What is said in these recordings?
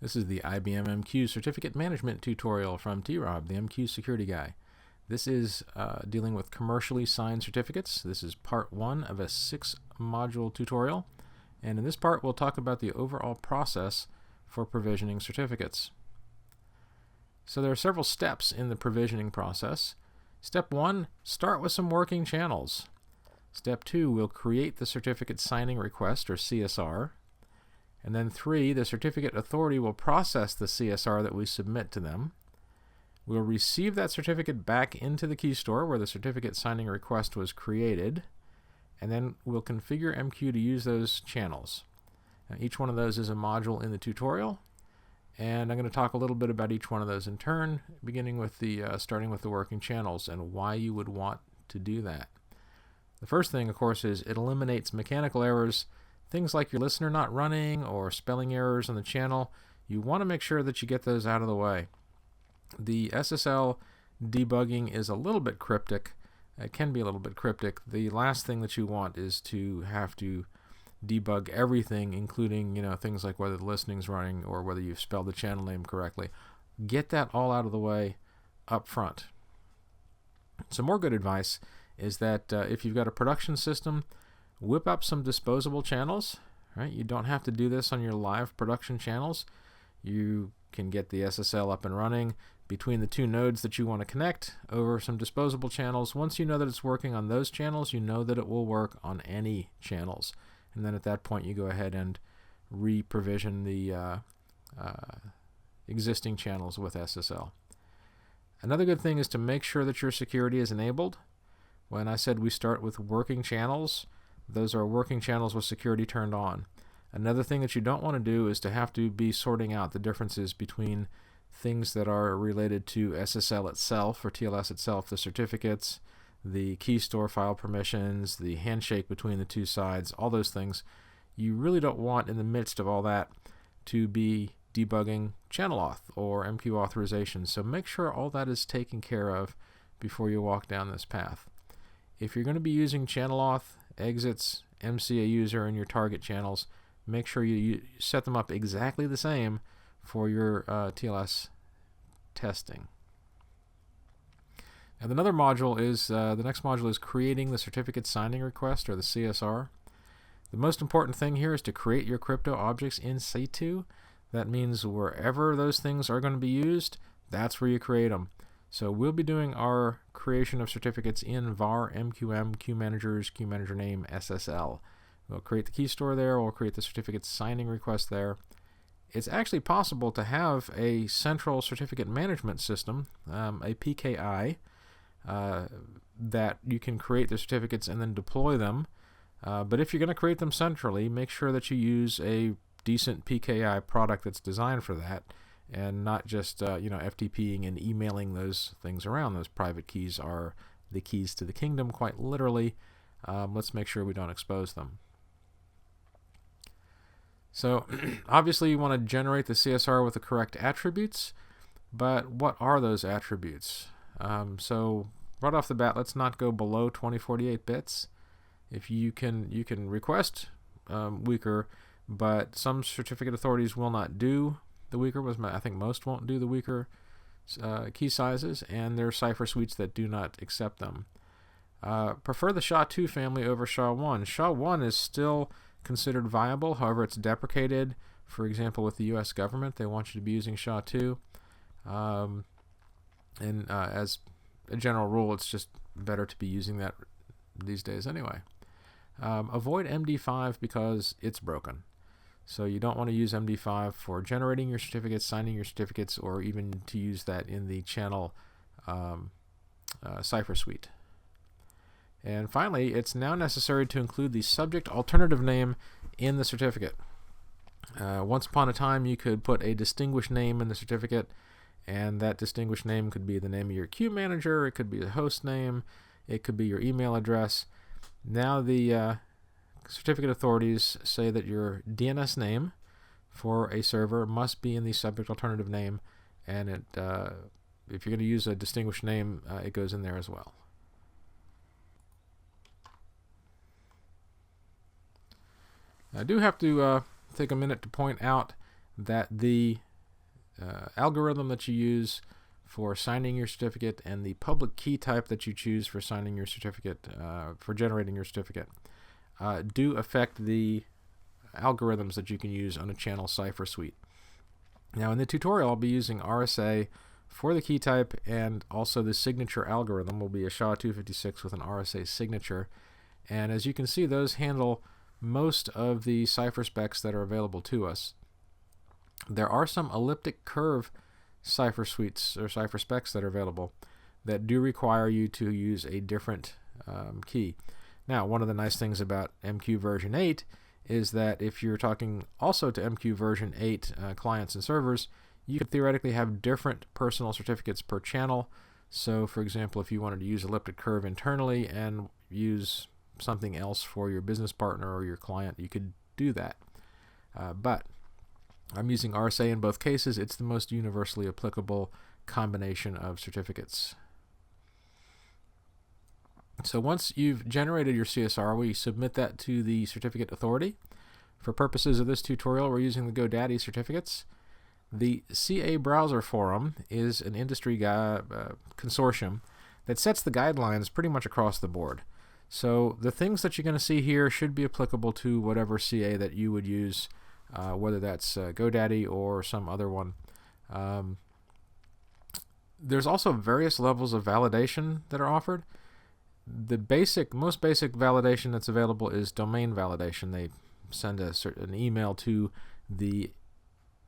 This is the IBM MQ Certificate Management tutorial from T.Rob, the MQ security guy. This is dealing with commercially signed certificates. This is part 1 of a 6-module tutorial. And in this part, we'll talk about the overall process for provisioning certificates. So there are several steps in the provisioning process. Step 1, start with some working channels. Step 2, we'll create the certificate signing request, or CSR. And then 3, the certificate authority will process the CSR that we submit to them. We'll receive that certificate back into the key store where the certificate signing request was created. And then we'll configure MQ to use those channels. Now, each one of those is a module in the tutorial. And I'm going to talk a little bit about each one of those in turn, beginning with starting with the working channels and why you would want to do that. The first thing, of course, is it eliminates mechanical errors. Things like your listener not running or spelling errors on the channel. You want to make sure that you get those out of the way. The SSL debugging is a little bit cryptic. It can be a little bit cryptic. The last thing that you want is to have to debug everything, including things like whether the listening's running or whether you've spelled the channel name correctly. Get that all out of the way up front. Some more good advice is that if you've got a production system, whip up some disposable channels. Right? You don't have to do this on your live production channels. You can get the SSL up and running between the two nodes that you want to connect over some disposable channels. Once you know that it's working on those channels, you know that it will work on any channels. And then at that point, you go ahead and re-provision the existing channels with SSL. Another good thing is to make sure that your security is enabled. When I said we start with working channels, those are working channels with security turned on. Another thing that you don't want to do is to have to be sorting out the differences between things that are related to SSL itself or TLS itself, the certificates, the key store file permissions, the handshake between the two sides, all those things. You really don't want in the midst of all that to be debugging channel auth or MQ authorization. So make sure all that is taken care of before you walk down this path. If you're going to be using channel auth, exits, MCA user, and your target channels, make sure you set them up exactly the same for your TLS testing. And another module is, the next module is creating the certificate signing request, or the CSR. The most important thing here is to create your crypto objects in situ. That means wherever those things are going to be used, that's where you create them. So we'll be doing our creation of certificates in var mqm queue managers queue manager name SSL. We'll create the key store there. We'll create the certificate signing request there. It's actually possible to have a central certificate management system, a PKI, that you can create the certificates and then deploy them. But if you're going to create them centrally, make sure that you use a decent PKI product that's designed for that, and not just FTPing and emailing those things around. Those private keys are the keys to the kingdom, quite literally. Let's make sure we don't expose them. So obviously you want to generate the CSR with the correct attributes, but what are those attributes? So right off the bat, let's not go below 2048 bits. If you can request weaker, but some certificate authorities will not do the weaker. I think most won't do the weaker key sizes, and there are Cipher suites that do not accept them. Prefer the SHA-2 family over SHA-1. SHA-1 is still considered viable, however it's deprecated. For example, with the US government, they want you to be using SHA-2. And as a general rule, it's just better to be using that these days anyway. Avoid MD5 because it's broken. So you don't want to use MD5 for generating your certificates, signing your certificates, or even to use that in the channel Cipher suite. And finally, it's now necessary to include the subject alternative name in the certificate. Once upon a time, you could put a distinguished name in the certificate, and that distinguished name could be the name of your queue manager, it could be the host name, it could be your email address. Now the certificate authorities say that your DNS name for a server must be in the subject alternative name, and if you're going to use a distinguished name, it goes in there as well. I do have to take a minute to point out that the algorithm that you use for signing your certificate and the public key type that you choose for signing your certificate, for generating your certificate, do affect the algorithms that you can use on a channel cipher suite. Now in the tutorial I'll be using RSA for the key type, and also the signature algorithm will be a SHA-256 with an RSA signature. And as you can see, those handle most of the cipher specs that are available to us. There are some elliptic curve cipher suites or cipher specs that are available that do require you to use a different key. Now, one of the nice things about MQ version 8 is that if you're talking also to MQ version 8 clients and servers, you could theoretically have different personal certificates per channel. So for example, if you wanted to use elliptic curve internally and use something else for your business partner or your client, you could do that. But I'm using RSA in both cases. It's the most universally applicable combination of certificates. So once you've generated your CSR, we submit that to the certificate authority. For purposes of this tutorial, we're using the GoDaddy certificates. The CA Browser Forum is an industry consortium that sets the guidelines pretty much across the board. So the things that you're going to see here should be applicable to whatever CA that you would use, whether that's GoDaddy or some other one. There's also various levels of validation that are offered. The most basic validation that's available is domain validation. They send an email to the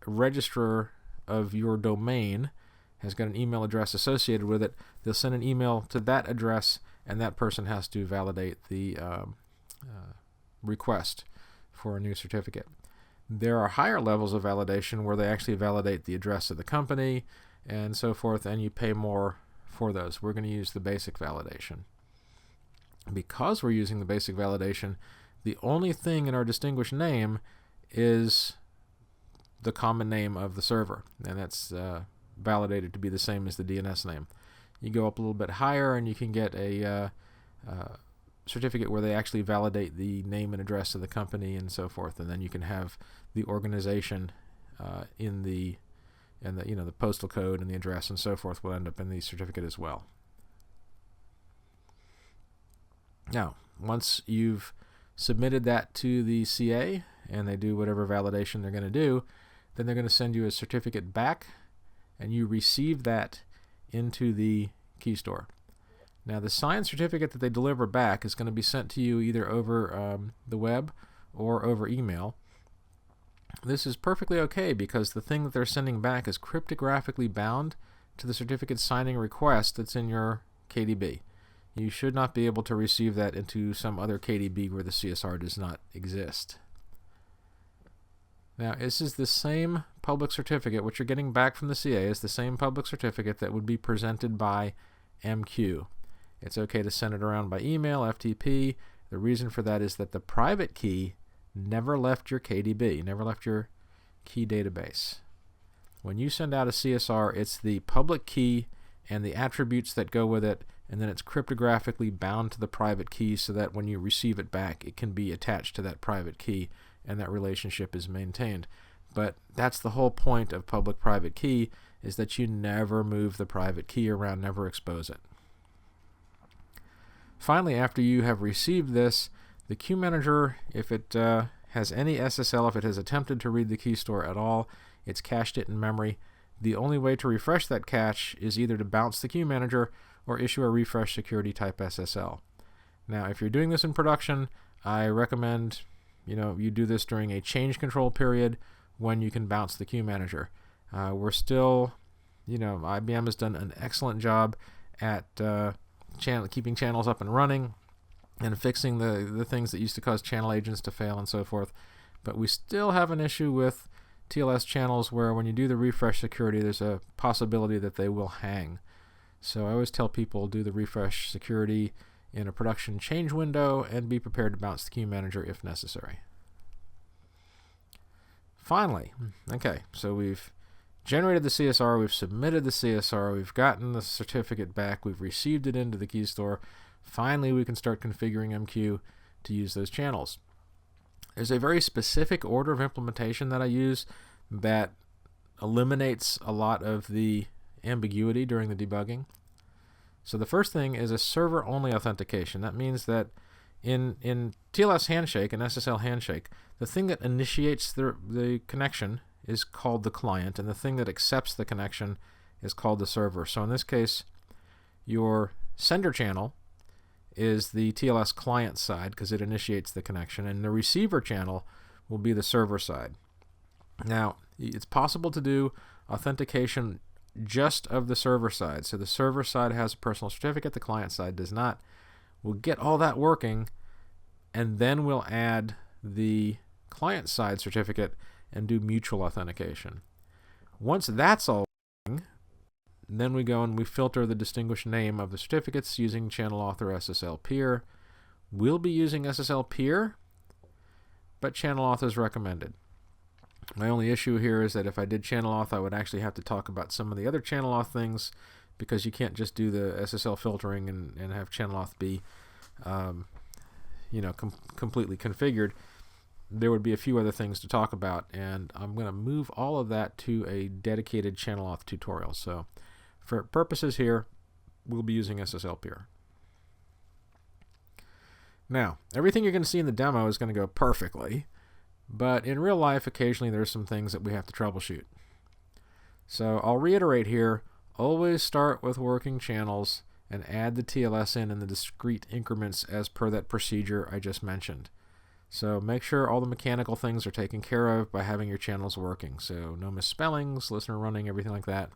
registrar of your domain, has got an email address associated with it. They'll send an email to that address, and that person has to validate the request for a new certificate. There are higher levels of validation where they actually validate the address of the company and so forth, and you pay more for those. We're going to use the basic validation. Because we're using the basic validation, the only thing in our distinguished name is the common name of the server, and that's validated to be the same as the DNS name. You go up a little bit higher and you can get a certificate where they actually validate the name and address of the company and so forth, and then you can have the organization in the postal code and the address and so forth will end up in the certificate as well. Now, once you've submitted that to the CA and they do whatever validation they're going to do, then they're going to send you a certificate back, and you receive that into the key store. Now, the signed certificate that they deliver back is going to be sent to you either over the web or over email. This is perfectly okay because the thing that they're sending back is cryptographically bound to the certificate signing request that's in your KDB. You should not be able to receive that into some other KDB where the CSR does not exist. Now, this is the same public certificate. What you're getting back from the CA is the same public certificate that would be presented by MQ. It's okay to send it around by email, FTP. The reason for that is that the private key never left your KDB, never left your key database. When you send out a CSR, it's the public key and the attributes that go with it, and then it's cryptographically bound to the private key so that when you receive it back, it can be attached to that private key, and that relationship is maintained. But that's the whole point of public-private key, is that you never move the private key around, never expose it. Finally, after you have received this, the queue manager, if it has any SSL, if it has attempted to read the key store at all, it's cached it in memory. The only way to refresh that cache is either to bounce the queue manager or issue a refresh security type SSL. Now, if you're doing this in production, I recommend you do this during a change control period when you can bounce the queue manager. We're still, IBM has done an excellent job at keeping channels up and running and fixing the things that used to cause channel agents to fail and so forth. But we still have an issue with TLS channels where when you do the refresh security, there's a possibility that they will hang. So I always tell people, do the refresh security in a production change window and be prepared to bounce the queue manager if necessary. Finally, okay, so we've generated the CSR, we've submitted the CSR, we've gotten the certificate back, we've received it into the key store. Finally, we can start configuring MQ to use those channels. There's a very specific order of implementation that I use that eliminates a lot of the ambiguity during the debugging. So the first thing is a server-only authentication. That means that in TLS handshake and SSL handshake, the thing that initiates the connection is called the client, and the thing that accepts the connection is called the server. So in this case, your sender channel is the TLS client side because it initiates the connection, and the receiver channel will be the server side. Now, it's possible to do authentication just of the server side. So the server side has a personal certificate, the client side does not. We'll get all that working, and then we'll add the client side certificate and do mutual authentication. Once that's all working, then we go and we filter the distinguished name of the certificates using channel auth or SSL peer. We'll be using SSL peer, but channel auth is recommended. My only issue here is that if I did channel auth, I would actually have to talk about some of the other channel auth things, because you can't just do the SSL filtering and have channel auth be completely configured. There would be a few other things to talk about, and I'm going to move all of that to a dedicated channel auth tutorial. So for purposes here, we'll be using SSL peer. Now, everything you're going to see in the demo is going to go perfectly, but in real life, occasionally there's some things that we have to troubleshoot. So I'll reiterate here, always start with working channels and add the TLS in the discrete increments as per that procedure I just mentioned. So make sure all the mechanical things are taken care of by having your channels working. So no misspellings, listener running, everything like that.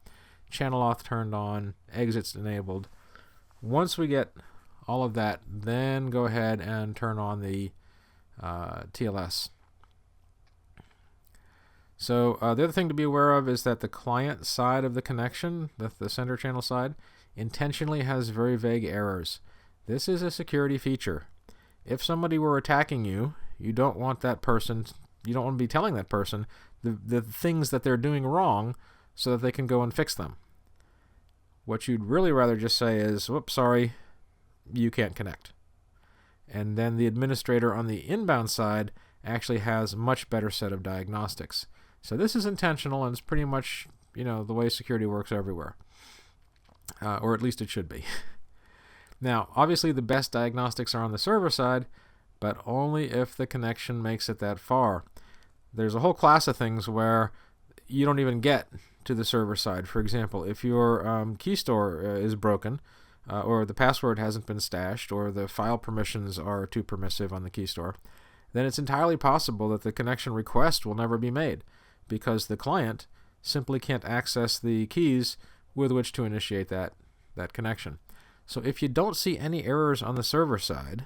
Channel auth turned on, exits enabled. Once we get all of that, then go ahead and turn on the TLS. So the other thing to be aware of is that the client side of the connection, the sender channel side, intentionally has very vague errors. This is a security feature. If somebody were attacking you, you don't want that person, you don't want to be telling that person the things that they're doing wrong so that they can go and fix them. What you'd really rather just say is, whoops, sorry, you can't connect. And then the administrator on the inbound side actually has a much better set of diagnostics. So this is intentional, and it's pretty much, the way security works everywhere. Or at least it should be. Now, obviously the best diagnostics are on the server side, but only if the connection makes it that far. There's a whole class of things where you don't even get to the server side. For example, if your key store is broken, or the password hasn't been stashed, or the file permissions are too permissive on the key store, then it's entirely possible that the connection request will never be made, because the client simply can't access the keys with which to initiate that connection. So if you don't see any errors on the server side,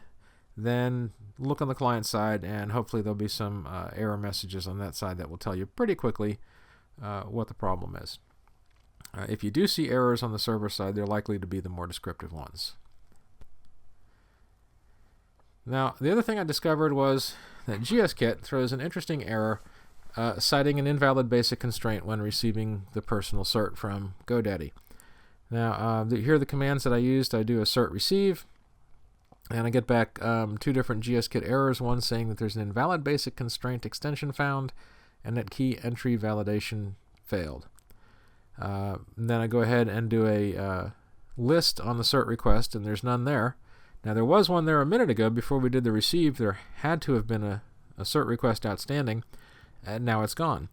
then look on the client side, and hopefully there'll be some error messages on that side that will tell you pretty quickly what the problem is. If you do see errors on the server side, they're likely to be the more descriptive ones. Now, the other thing I discovered was that GSKit throws an interesting error citing an invalid basic constraint when receiving the personal cert from GoDaddy. Now, here are the commands that I used. I do a cert receive, and I get back two different GSKit errors, one saying that there's an invalid basic constraint extension found, and that key entry validation failed. Then I go ahead and do a list on the cert request, and there's none there. Now, there was one there a minute ago before we did the receive. There had to have been a cert request outstanding, and now it's gone.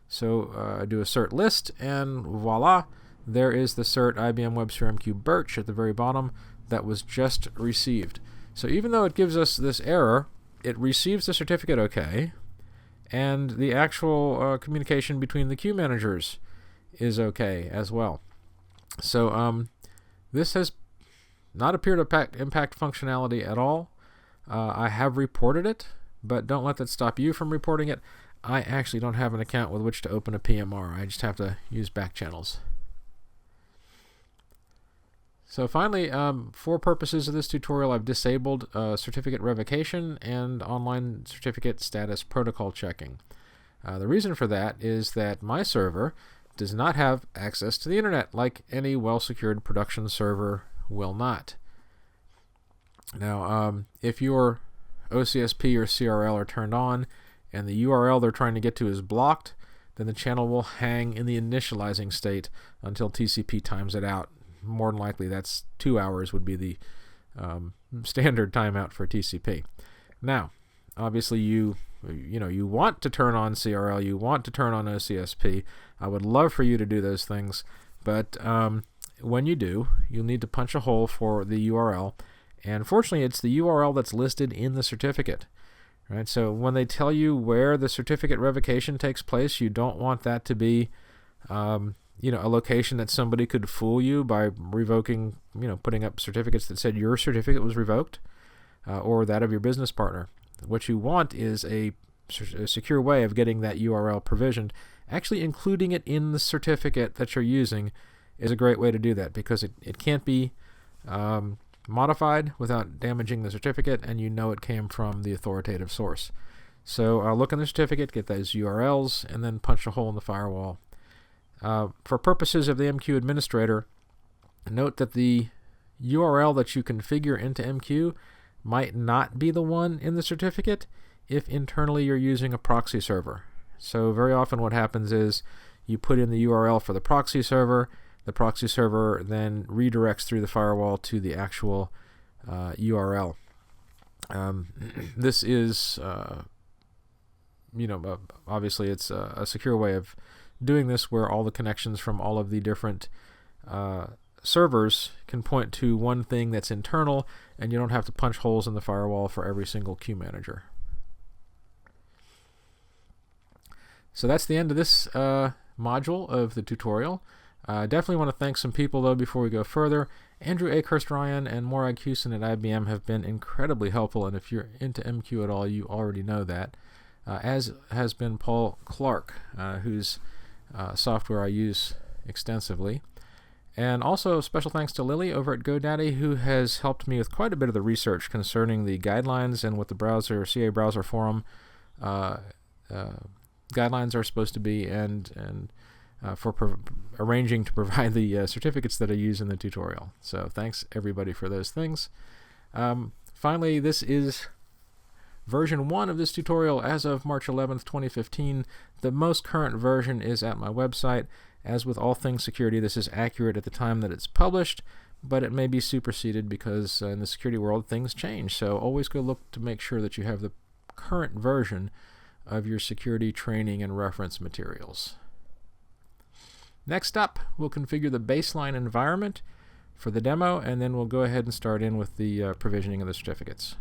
So I do a cert list, and voila, there is the cert IBM MQ Birch at the very bottom that was just received. So even though it gives us this error, it receives the certificate okay, and the actual communication between the queue managers is okay as well. So this has not appeared to impact functionality at all. I have reported it, but don't let that stop you from reporting it. I actually don't have an account with which to open a PMR. I just have to use back channels. So finally, for purposes of this tutorial, I've disabled certificate revocation and online certificate status protocol checking. The reason for that is that my server does not have access to the internet like any well-secured production server will not. Now, if your OCSP or CRL are turned on and the URL they're trying to get to is blocked, then the channel will hang in the initializing state until TCP times it out. More than likely, that's 2 hours would be the standard timeout for TCP. Now, obviously, you want to turn on CRL, you want to turn on OCSP. I would love for you to do those things, but when you do, you'll need to punch a hole for the URL, and fortunately, it's the URL that's listed in the certificate. Right? So when they tell you where the certificate revocation takes place, you don't want that to be a location that somebody could fool you by revoking, putting up certificates that said your certificate was revoked or that of your business partner. What you want is a secure way of getting that URL provisioned. Actually including it in the certificate that you're using is a great way to do that, because it can't be modified without damaging the certificate, and it came from the authoritative source. So look in the certificate, get those URLs, and then punch a hole in the firewall. For purposes of the MQ administrator, note that the URL that you configure into MQ might not be the one in the certificate if internally you're using a proxy server. So very often what happens is you put in the URL for the proxy server then redirects through the firewall to the actual URL. This is, obviously it's a secure way of doing this, where all the connections from all of the different servers can point to one thing that's internal, and you don't have to punch holes in the firewall for every single queue manager. So that's the end of this module of the tutorial. I definitely want to thank some people, though, before we go further. Andrew Akehurst-Ryan and Morag Hewson at IBM have been incredibly helpful, and if you're into MQ at all, you already know that. As has been Paul Clark, whose software I use extensively. And also special thanks to Lily over at GoDaddy, who has helped me with quite a bit of the research concerning the guidelines and what the CA Browser Forum guidelines are supposed to be, and for arranging to provide the certificates that I use in the tutorial. So thanks everybody for those things. Finally, this is version 1 of this tutorial as of March 11th, 2015. The most current version is at my website. As with all things security, this is accurate at the time that it's published, but it may be superseded because in the security world things change. So always go look to make sure that you have the current version of your security training and reference materials. Next up, we'll configure the baseline environment for the demo, and then we'll go ahead and start in with the provisioning of the certificates.